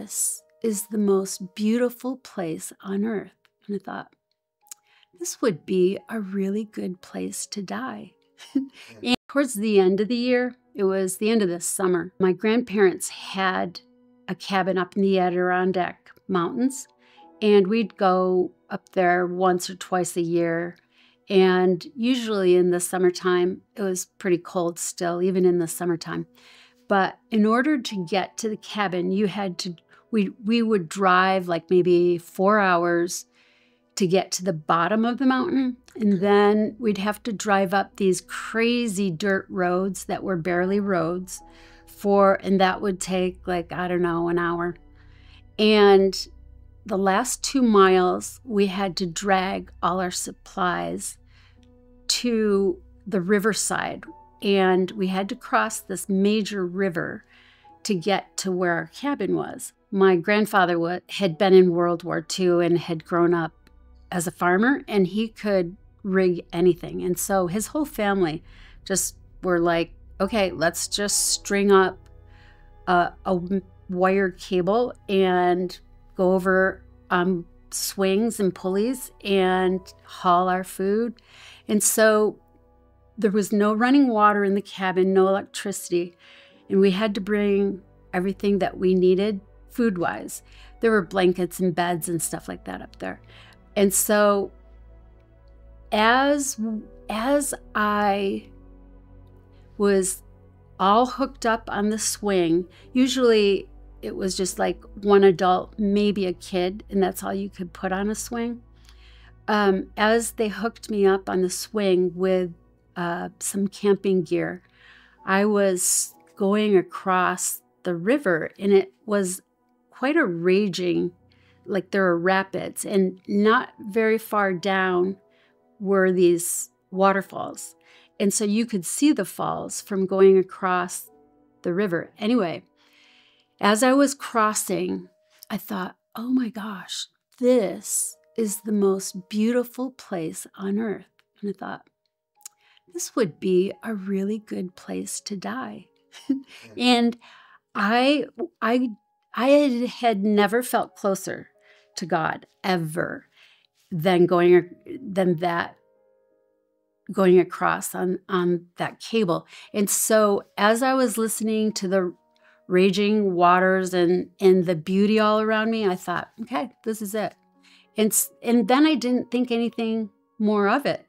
this is the most beautiful place on earth. And I thought, this would be a really good place to die. And towards the end of the year, it was the end of the summer, my grandparents had a cabin up in the Adirondack Mountains, and we'd go up there once or twice a year. And usually in the summertime, it was pretty cold still, even in the summertime. But in order to get to the cabin, we would drive like maybe 4 hours to get to the bottom of the mountain. And then we'd have to drive up these crazy dirt roads that were barely roads and that would take like, I don't know, an hour. And the last 2 miles, we had to drag all our supplies to the riverside. And we had to cross this major river to get to where our cabin was. My grandfather had been in World War II and had grown up as a farmer, and he could rig anything. And so his whole family just were like, okay, let's just string up a wire cable and go over swings and pulleys and haul our food. And so there was no running water in the cabin, no electricity, and we had to bring everything that we needed food-wise. There were blankets and beds and stuff like that up there. And so as I was all hooked up on the swing, usually it was just like one adult, maybe a kid, and that's all you could put on a swing. As they hooked me up on the swing with some camping gear, I was going across the river, and it was quite a raging, like there were rapids, and not very far down were these waterfalls. And so you could see the falls from going across the river. Anyway, as I was crossing, I thought, oh my gosh, this is the most beautiful place on earth. And I thought, this would be a really good place to die. And I had never felt closer to God ever than going across on that cable. And so as I was listening to the raging waters and the beauty all around me, I thought, okay, this is it. And then I didn't think anything more of it.